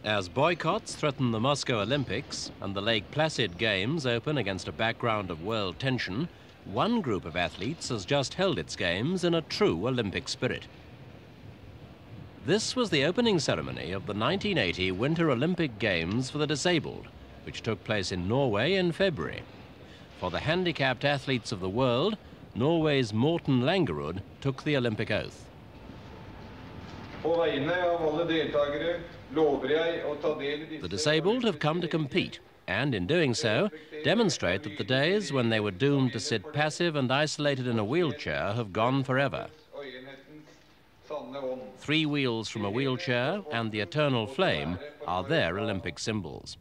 As boycotts threaten the Moscow Olympics and the Lake Placid Games open against a background of world tension, one group of athletes has just held its games in a true Olympic spirit. This was the opening ceremony of the 1980 Winter Olympic Games for the disabled, which took place in Norway in February. For the handicapped athletes of the world, Norway's Morten Langerud took the Olympic oath. The disabled have come to compete, and in doing so, demonstrate that the days when they were doomed to sit passive and isolated in a wheelchair have gone forever. 3 wheels from a wheelchair and the eternal flame are their Olympic symbols.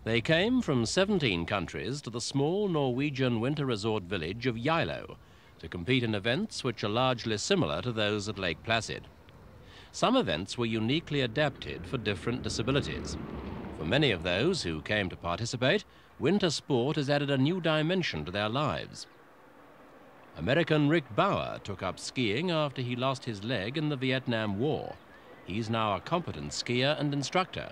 They came from 17 countries to the small Norwegian winter resort village of Geilo to compete in events which are largely similar to those at Lake Placid. Some events were uniquely adapted for different disabilities. For many of those who came to participate, winter sport has added a new dimension to their lives. American Rick Bauer took up skiing after he lost his leg in the Vietnam War. He's now a competent skier and instructor.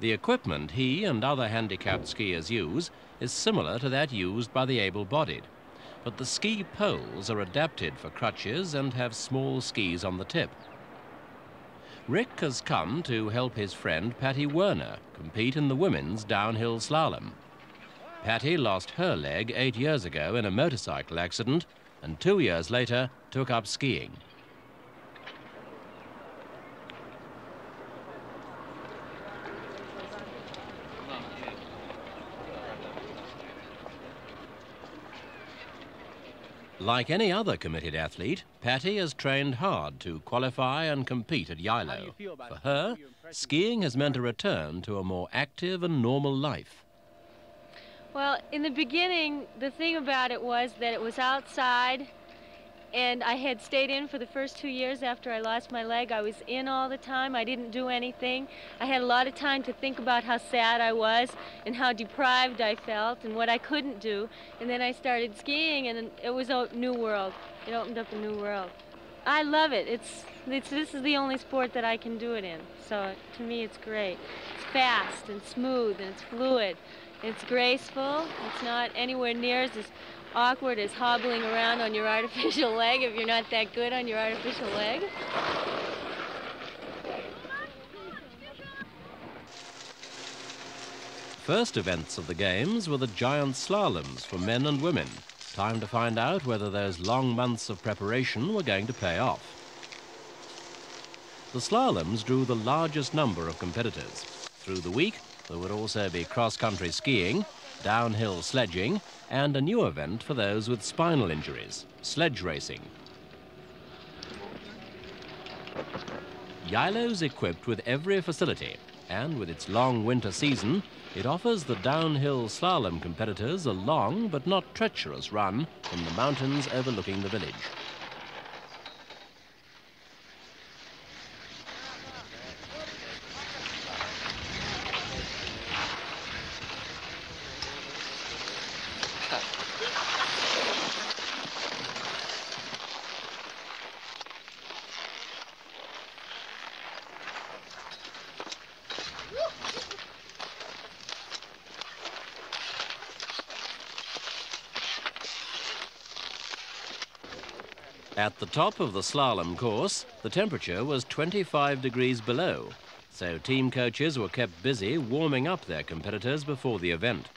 The equipment he and other handicapped skiers use is similar to that used by the able-bodied, but the ski poles are adapted for crutches and have small skis on the tip. Rick has come to help his friend Patty Werner compete in the women's downhill slalom. Patty lost her leg 8 years ago in a motorcycle accident and 2 years later took up skiing. Like any other committed athlete, Patty has trained hard to qualify and compete at Geilo. For her, skiing has meant a return to a more active and normal life. Well, in the beginning, the thing about it was that it was outside, and I had stayed in for the first 2 years after I lost my leg. I was in all the time. I didn't do anything. I had a lot of time to think about how sad I was and how deprived I felt and what I couldn't do. And then I started skiing, and it was a new world. It opened up a new world. I love it. This is the only sport that I can do it in. So to me, it's great. It's fast and smooth, and it's fluid. It's graceful. It's not anywhere near as awkward as hobbling around on your artificial leg if you're not that good on your artificial leg. First events of the Games were the giant slaloms for men and women. Time to find out whether those long months of preparation were going to pay off. The slaloms drew the largest number of competitors. Through the week, there would also be cross-country skiing, downhill sledging, and a new event for those with spinal injuries, sledge racing. Geilo's equipped with every facility, and with its long winter season, it offers the downhill slalom competitors a long but not treacherous run from the mountains overlooking the village. At the top of the slalom course, the temperature was 25 degrees below, so team coaches were kept busy warming up their competitors before the event.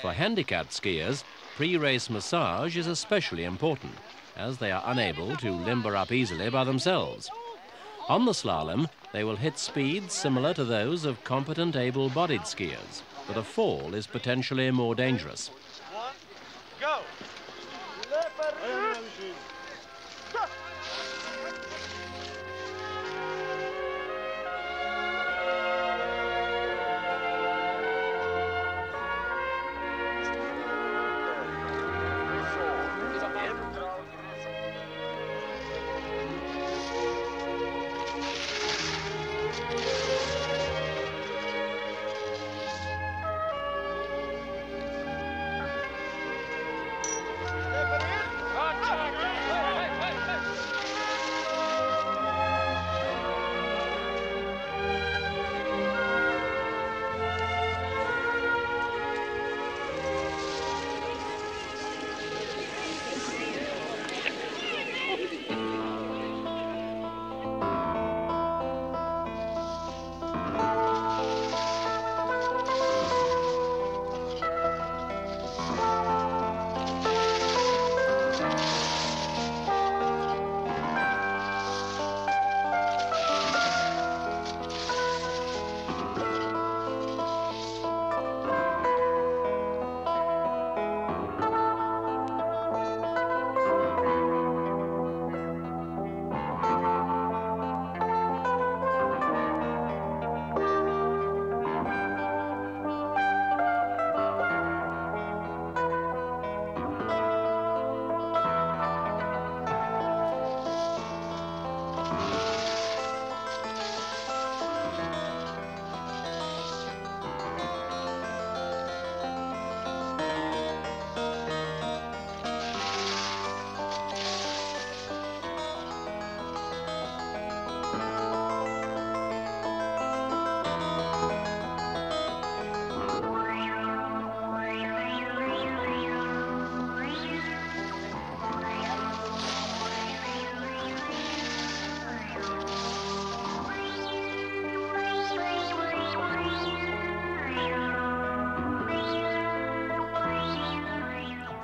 For handicapped skiers, pre-race massage is especially important, as they are unable to limber up easily by themselves. On the slalom, they will hit speeds similar to those of competent able-bodied skiers, but a fall is potentially more dangerous. Go!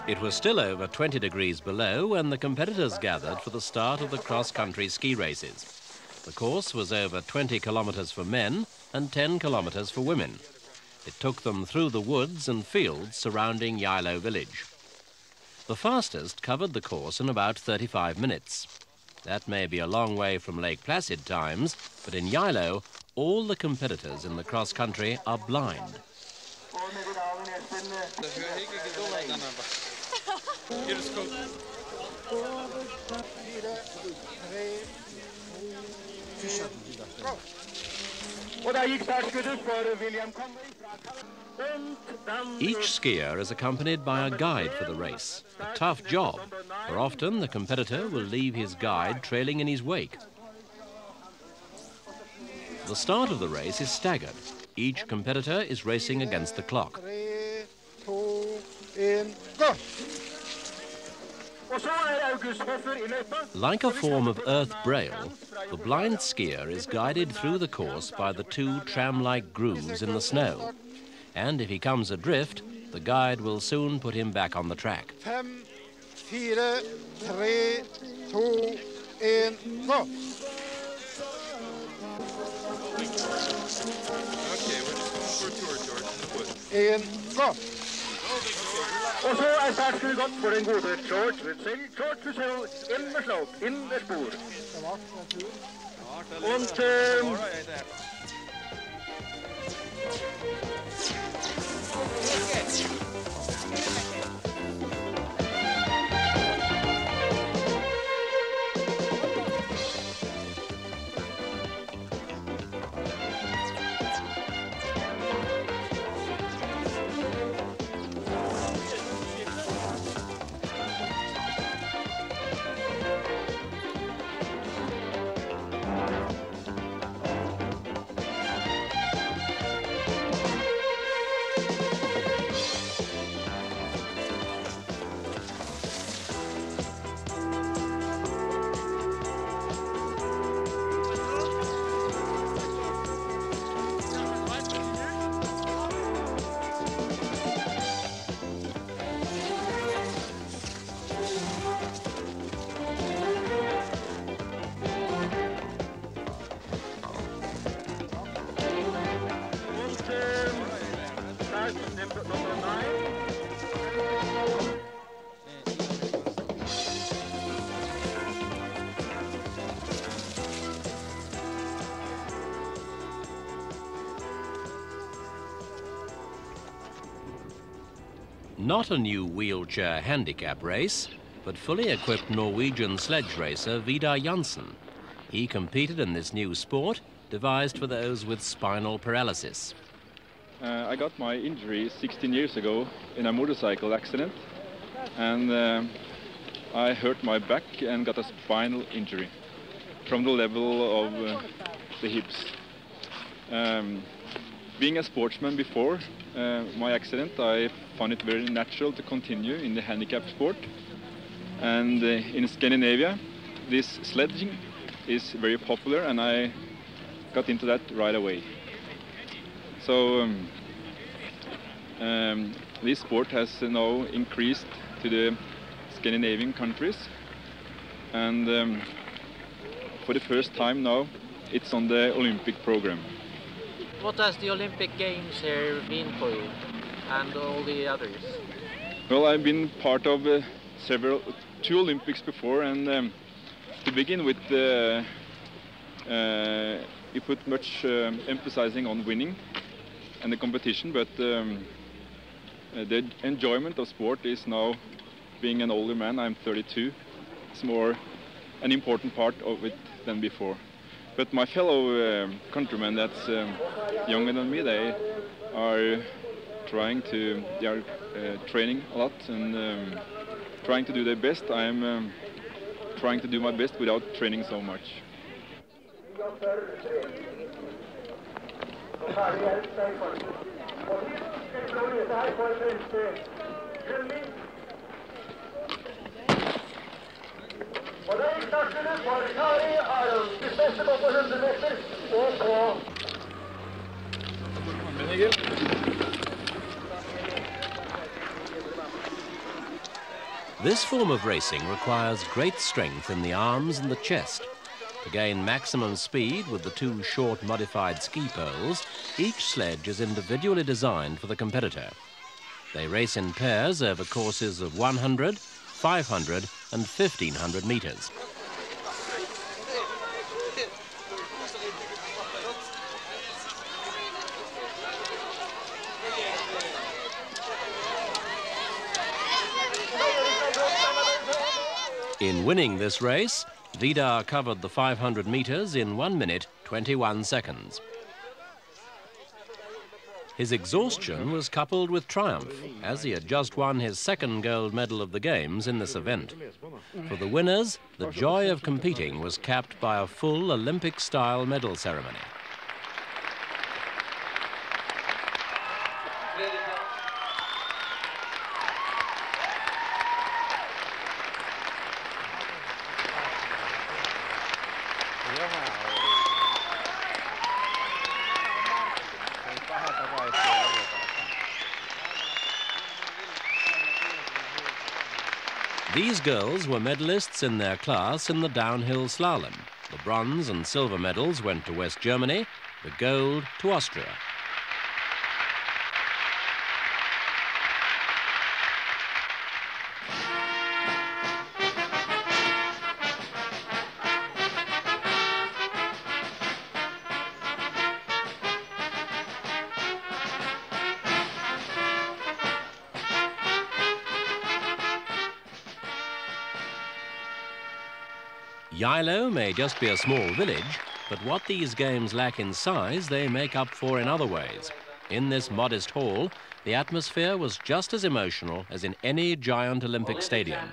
It was still over 20 degrees below when the competitors gathered for the start of the cross-country ski races. The course was over 20 kilometers for men and 10 kilometers for women. It took them through the woods and fields surrounding Geilo village. The fastest covered the course in about 35 minutes. That may be a long way from Lake Placid times, but in Geilo, all the competitors in the cross-country are blind. Each skier is accompanied by a guide for the race, a tough job, for often the competitor will leave his guide trailing in his wake. The start of the race is staggered. Each competitor is racing against the clock. 3, 2, 1, go! Like a form of earth braille, the blind skier is guided through the course by the two tram-like grooves in the snow. And if he comes adrift, the guide will soon put him back on the track. 5, 4, 3, 2, 1, go! Okay, we're just going for a tour, George, in the woods. 1, go! Og så starten godt for den gode George Russell. George Russell, inn med slåp, inn med spor. Und, Not a new wheelchair handicap race, but fully equipped Norwegian sledge racer Vidar Jansen. He competed in this new sport, devised for those with spinal paralysis. I got my injury 16 years ago in a motorcycle accident, and I hurt my back and got a spinal injury from the level of the hips. Being a sportsman before my accident, I found it very natural to continue in the handicap sport. And in Scandinavia, this sledging is very popular, and I got into that right away. So this sport has now increased to the Scandinavian countries. And for the first time now, it's on the Olympic program. What has the Olympic Games here been for you and all the others? Well, I've been part of two Olympics before, and to begin with, you put much emphasizing on winning and the competition, but the enjoyment of sport is now, being an older man, I'm 32, it's more an important part of it than before. But my fellow countrymen that's younger than me, they are training a lot and trying to do their best. I'm trying to do my best without training so much. This form of racing requires great strength in the arms and the chest. To gain maximum speed with the two short modified ski poles, each sledge is individually designed for the competitor. They race in pairs over courses of 100, 500 and 1500 meters. In winning this race, Vidar covered the 500 meters in 1 minute, 21 seconds. His exhaustion was coupled with triumph, as he had just won his second gold medal of the Games in this event. For the winners, the joy of competing was capped by a full Olympic-style medal ceremony. These girls were medalists in their class in the downhill slalom. The bronze and silver medals went to West Germany, the gold to Austria. Geilo may just be a small village, but what these games lack in size, they make up for in other ways. In this modest hall, the atmosphere was just as emotional as in any giant Olympic stadium.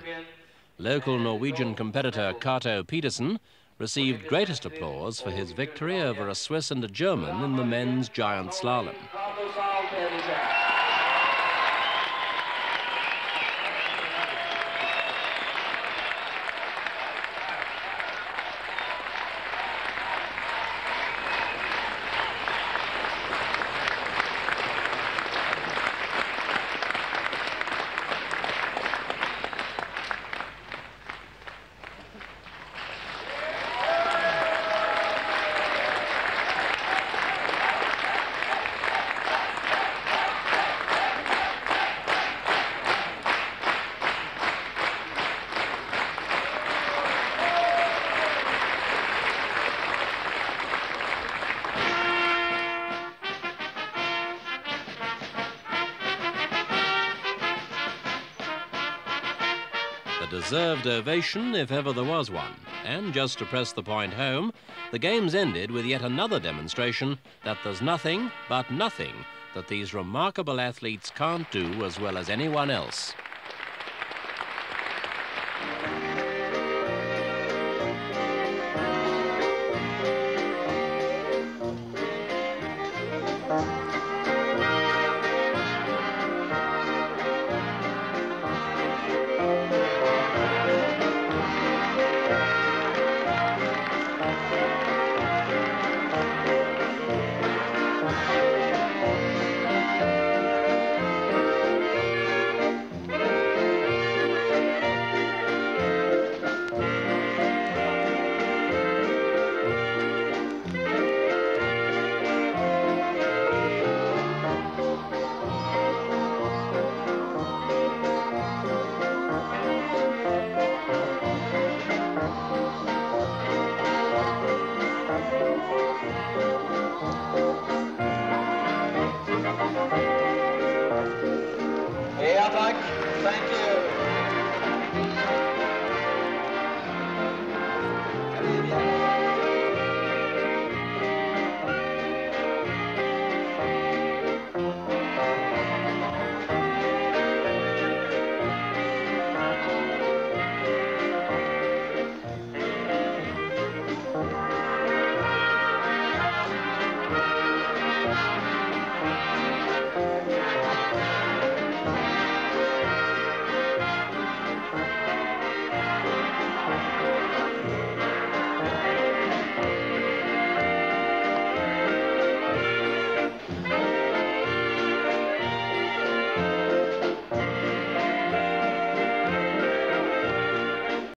Local Norwegian competitor Cato Petersen received greatest applause for his victory over a Swiss and a German in the men's giant slalom. Deserved ovation if ever there was one. And just to press the point home, the Games ended with yet another demonstration that there's nothing but nothing that these remarkable athletes can't do as well as anyone else.